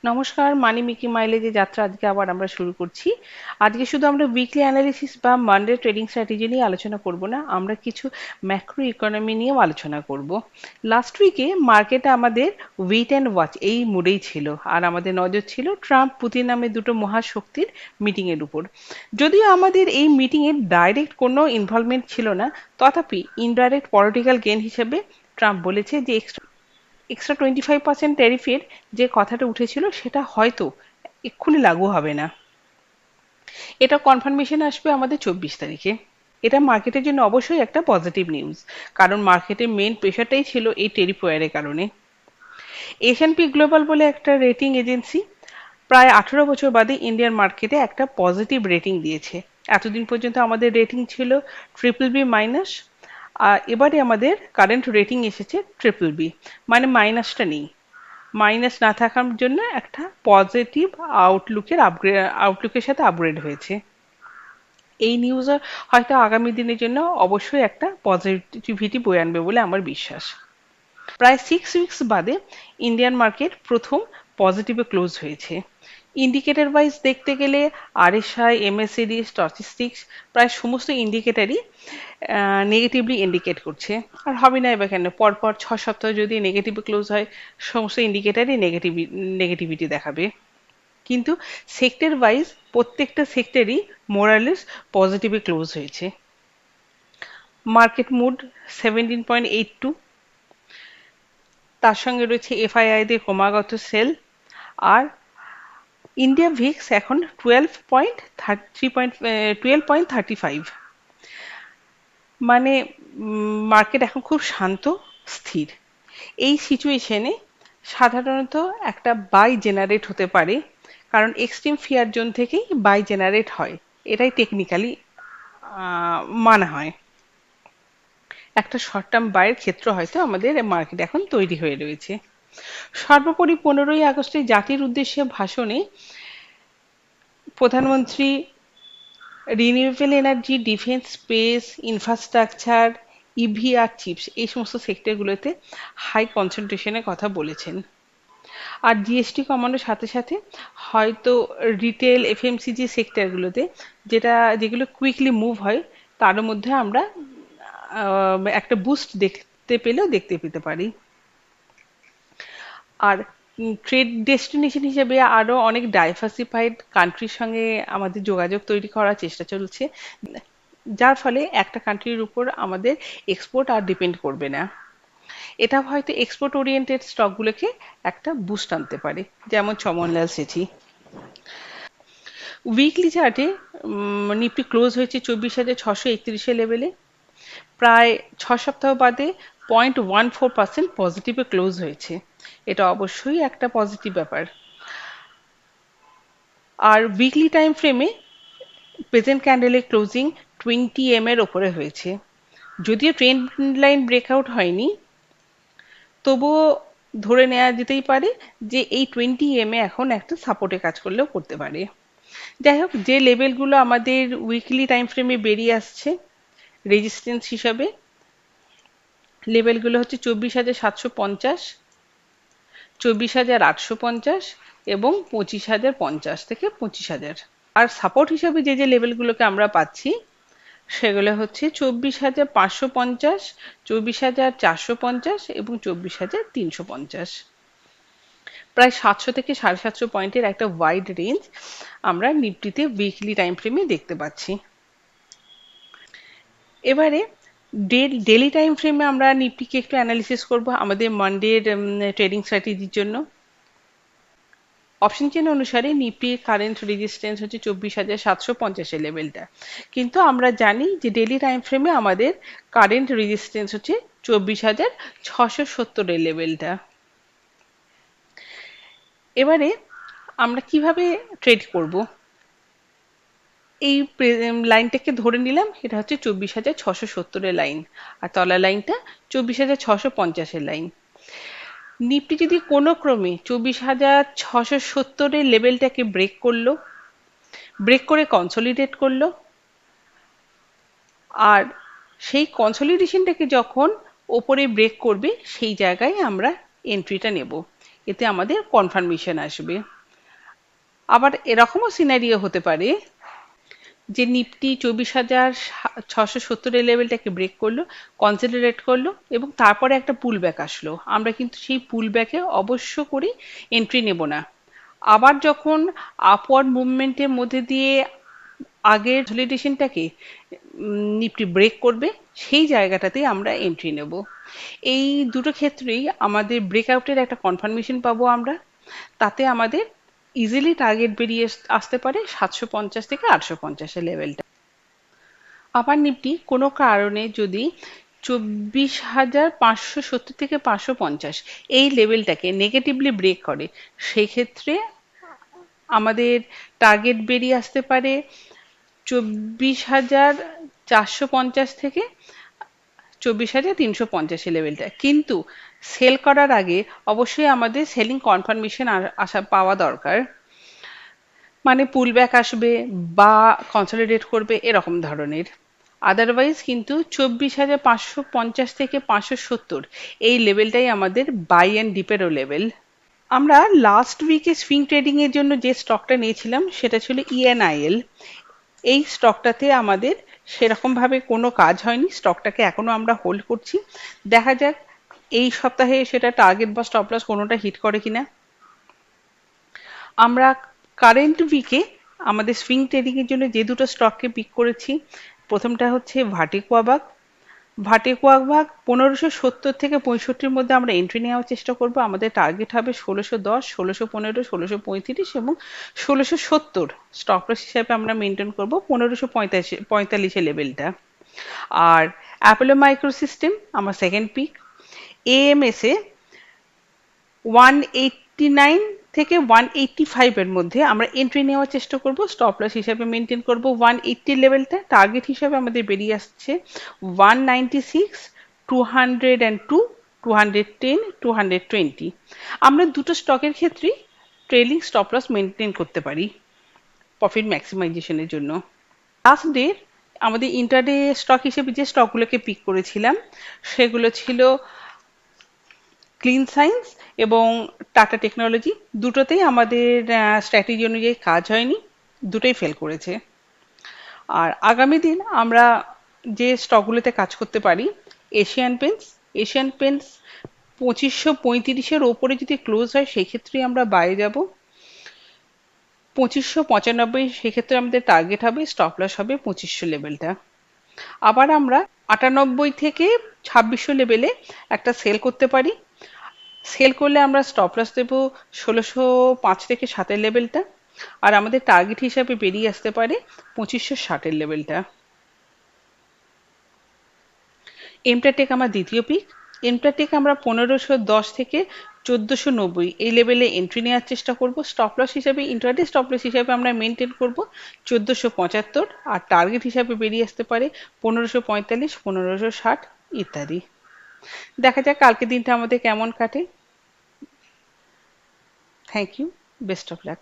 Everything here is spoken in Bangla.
নমস্কার, মানি মিকি মাইলেজে যাত্রা আজকে আবার আমরা শুরু করছি। আজকে শুধু আমরা উইকলি অ্যানালিসিস বা মানডে ট্রেডিং স্ট্র্যাটেজি নিয়ে আলোচনা করব না, আমরা কিছু ম্যাক্রো ইকোনমি নিয়েও আলোচনা করব। লাস্ট উইকে মার্কেটে আমাদের ওয়েট অ্যান্ড ওয়াচ এই মুডেই ছিল, আর আমাদের নজর ছিল ট্রাম্প পুতিন নামে দুটো মহাশক্তির মিটিংয়ের উপর। যদিও আমাদের এই মিটিংয়ে ডাইরেক্ট কোনো ইনভলভমেন্ট ছিল না, তথাপি ইনডাইরেক্ট পলিটিক্যাল গেইন হিসেবে ট্রাম্প বলেছে যে এক্সট্রা 25% ট্যারিফের যে কথাটা উঠেছিল সেটা হয়তো এক্ষুনি লাগু হবে না। এটা কনফার্মেশন আসবে আমাদের 24 তারিখে। এটা মার্কেটের জন্য অবশ্যই একটা পজিটিভ নিউজ, কারণ মার্কেটের মেন প্রেশারটাই ছিল এই ট্যারিফ ওয়ারের কারণে। এস&পি গ্লোবাল বলে একটা রেটিং এজেন্সি প্রায় 18 বছর বাদে ইন্ডিয়ান মার্কেটে একটা পজিটিভ রেটিং দিয়েছে। এতদিন পর্যন্ত আমাদের রেটিং ছিল ট্রিপল বি মাইনাস, আর এবারে আমাদের কারেন্ট রেটিং এসেছে ট্রিপল বি, মানে মাইনাসটা নেই। মাইনাস না থাকার জন্য একটা পজিটিভ আউটলুকের সাথে আপগ্রেড হয়েছে। এই নিউজ হয়তো আগামী দিনের জন্য অবশ্যই একটা পজিটিভিটি বয়ে আনবে বলে আমার বিশ্বাস। প্রায় 6 উইকস বাদে ইন্ডিয়ান মার্কেট প্রথম পজিটিভে ক্লোজ হয়েছে। ইন্ডিকেটর ওয়াইজ দেখতে গেলে আরএসআই, এমএসিডি, স্ট্যাটিস্টিক্স প্রায় সমস্ত ইন্ডিকেটরই নেগেটিভলি ইন্ডিকেট করছে। আর হবে না এবার কেন, পরপর 6 সপ্তাহ যদি নেগেটিভে ক্লোজ হয়, সমস্ত ইন্ডিকেটরই নেগেটিভিটি দেখাবে। কিন্তু সেক্টর ওয়াইজ প্রত্যেকটা সেক্টরই মোরালেস পজিটিভে ক্লোজ হয়েছে। মার্কেট মুড 17.82, তার সঙ্গে রয়েছে এফআইআই দের ক্রমাগত সেল, আর ইন্ডিয়া ভিক্স এখন 12.35। মানে মার্কেট এখন খুব শান্ত, স্থির। এই সিচুয়েশনে সাধারণত একটা বাই জেনারেট হতে পারে, কারণ এক্সট্রিম ফিয়ার জোন থেকেই বাই জেনারেট হয়, এটাই টেকনিক্যালি মানা হয়। একটা শর্ট টার্ম বাইয়ের ক্ষেত্র হয়তো আমাদের মার্কেট এখন তৈরি হয়ে রয়েছে। সর্বোপরি 15ই আগস্টে জাতির উদ্দেশ্যে ভাষণে প্রধানমন্ত্রী renewable energy, defence, space, infrastructure, EV আর চিপস এই সমস্ত সেক্টরগুলোতে হাই কনসেন্ট্রেশনের কথা বলেছেন। আর জিএসটি কমানোর সাথে সাথে হয়তো রিটেল, এফএমসিজি সেক্টরগুলোতে যেগুলো কুইকলি মুভ হয়, তার মধ্যে আমরা একটা বুস্ট দেখতে পেতে পারি। আর ট্রেড ডেস্টিনেশন হিসেবে আরো অনেক ডাইভার্সিফাইড কান্ট্রির সঙ্গে আমাদের যোগাযোগ তৈরি করার চেষ্টা চলছে, যার ফলে একটা কান্ট্রির উপর আমাদের এক্সপোর্ট আর ডিপেন্ড করবে না। এটা হয়তো এক্সপোর্ট ওরিয়েন্টেড স্টকগুলোকে একটা বুস্ট আনতে পারে, যেমন চমনলাল সেঠি। উইকলি চার্টে নিফটি ক্লোজ হয়েছে 24,631 লেভেলে, প্রায় 6 সপ্তাহ বাদে 0.14% পজিটিভে ক্লোজ হয়েছে। এটা অবশ্যই একটা পজিটিভ ব্যাপার। আর উইকলি টাইম ফ্রেমে প্রেজেন্ট ক্যান্ডেলের ক্লোজিং 20 এর ওপরে হয়েছে। যদিও ট্রেন্ড লাইন ব্রেকআউট হয়নি, তবুও ধরে নেওয়া যেতেই পারে যে এই 20 এখন একটা সাপোর্টে কাজ করলেও করতে পারে। যাই হোক, যে লেভেলগুলো আমাদের উইকলি টাইম ফ্রেমে বেরিয়ে আসছে রেজিস্ট্যান্স হিসাবে, লেভেলগুলো হচ্ছে 24,750, 24,850 এবং 25,050 থেকে 25,000। আর সাপোর্ট হিসাবে যে লেভেলগুলোকে আমরা পাচ্ছি সেগুলো হচ্ছে 24,550, 24,450 এবং 24,350। প্রায় 700 থেকে 750 পয়েন্টের একটা ওয়াইড রেঞ্জ আমরা নিফটিতে উইকলি টাইম ফ্রেমে দেখতে পাচ্ছি। এবারে ডেলি টাইম ফ্রেমে আমরা নিফটিকে একটু অ্যানালিসিস করব আমাদের মানডের ট্রেডিং স্ট্র্যাটেজির জন্য। অপশন চেন অনুসারে নিফটির কারেন্ট রেজিস্ট্যান্স হচ্ছে 24,750 লেভেলটা, কিন্তু আমরা জানি যে ডেলি টাইম ফ্রেমে আমাদের কারেন্ট রেজিস্ট্যান্স হচ্ছে 24,670 লেভেলটা। এবারে আমরা কিভাবে ট্রেড করব, এই লাইনটাকে ধরে নিলাম এটা হচ্ছে 24,670 লাইন, আর তলা লাইনটা 24,650 লাইন। নিফটি যদি কোনো ক্রমে 24,670 লেভেলটাকে ব্রেক করে কনসলিডেট করলো, আর সেই কনসলিডেশনটাকে যখন ওপরে ব্রেক করবে সেই জায়গায় আমরা এন্ট্রিটা নেব। এতে আমাদের কনফার্মেশন আসবে। আবার এরকমও সিনারিও হতে পারে যে নিফটি 24,670 এর লেভেলটাকে ব্রেক করলো, কনসলিডেট করলো এবং তারপরে একটা পুল ব্যাক আসলো। আমরা কিন্তু সেই পুল ব্যাকে অবশ্য করে এন্ট্রি নেব না। আবার যখন আপওয়ার্ড মুভমেন্টের মধ্যে দিয়ে আগের কনসলিডেশনটাকে নিফটি ব্রেক করবে, সেই জায়গাটাতেই আমরা এন্ট্রি নেব। এই দুটো ক্ষেত্রেই আমাদের ব্রেকআউটের একটা কনফার্মেশন পাবো আমরা। তাতে আমাদের ইজিলি টার্গেট বেরিয়ে আসতে পারে 750 থেকে 850 লেভেলটা। আবার নিফটি কোনো কারণে যদি 24,570 থেকে 550 এই লেভেলটাকে নেগেটিভলি ব্রেক করে, সেই ক্ষেত্রে আমাদের টার্গেট বেরিয়ে আসতে পারে 24,450 থেকে 24,350 লেভেলটা। কিন্তু সেল করার আগে অবশ্যই আমাদের সেলিং কনফার্মেশন আসা পাওয়া দরকার, মানে পুল ব্যাক আসবে বা কনসলিডেট করবে এরকম ধরনের। আদারওয়াইজ কিন্তু 24,550 থেকে 570 এই লেভেলটাই আমাদের বাই অ্যান্ড ডিপেরও লেভেল। আমরা লাস্ট উইকে সুইং ট্রেডিং এর জন্য যে স্টকটা নিয়েছিলাম সেটা ছিল ইএনআইএল। এই স্টকটাতে আমাদের সেরকম ভাবে কোনো কাজ হয়নি, স্টকটাকে এখনো আমরা হোল্ড করছি। দেখা যাক এই সপ্তাহে সেটা টার্গেট বা স্টপ লস কোনোটা হিট করে কিনা। আমরা কারেন্ট উইকে আমাদের সুইং ট্রেডিং এর জন্য যে দুটো স্টককে পিক করেছি, প্রথমটা হচ্ছে ভাটিকুয়াবাগ। ভাটিকুয়াবাগ 1570 থেকে 65 মধ্যে আমরা এন্ট্রি নেওয়ার চেষ্টা করব। আমাদের টার্গেট হবে 1610, 1615, 1635 এবং 1670। স্টপ লস হিসাবে আমরা মেনটেন করব 1545 লেভেলটা। আর অ্যাপোলো মাইক্রো সিস্টেম আমার সেকেন্ড পিক। এএমএস এ 189 থেকে 185 এর মধ্যে আমরা এন্ট্রি নেওয়ার চেষ্টা করব। স্টপ লস হিসাবে মেনটেন করব 180 লেভেলটা। টার্গেট হিসাবে আমাদের বেরিয়ে আসছে 196, 202, 210, 220। আমরা দুটো স্টকের ক্ষেত্রেই ট্রেলিং স্টপ লস মেনটেন করতে পারি প্রফিট ম্যাক্সিমাইজেশনের জন্য। লাস্ট ডে আমাদের ইন্টারডে স্টক হিসেবে যে স্টকগুলোকে পিক করেছিলাম সেগুলো ছিল ক্লিন সায়েন্স এবং টাটা টেকনোলজি। দুটোতেই আমাদের স্ট্র্যাটেজি অনুযায়ী কাজ হয়নি, দুটোই ফেল করেছে। আর আগামী দিন আমরা যে স্টকগুলোতে কাজ করতে পারি, এশিয়ান পেন্টস। এশিয়ান পেন্টস 2535-এর ওপরে যদি ক্লোজ হয় সেই ক্ষেত্রে আমরা বাইরে যাব। 2595 সেক্ষেত্রে আমাদের টার্গেট হবে, স্টপ লস হবে 2500 লেভেলটা। আবার আমরা 98 থেকে 2600 লেভেলে একটা সেল করতে পারি। সেল করলে আমরা স্টপ লস দেবো 1605 থেকে 7 লেভেলটা। আর আমাদের টার্গেট হিসাবে বেরিয়ে আসতে পারে 2560 লেভেলটা। এমটাটেক আমার দ্বিতীয় পিক। এমটাটেক আমরা 1510 থেকে 1490 এই লেভেলে এন্ট্রি নেওয়ার চেষ্টা করব। স্টপ লস হিসাবে ইন্ট্রাডে স্টপ লস হিসাবে আমরা মেনটেন করব 1475। আর টার্গেট হিসাবে বেরিয়ে আসতে পারে 1545, 1560 ইত্যাদি। দেখা যাক কালকে দিনটা আমাদের কেমন কাটে। Thank you, best of lakh.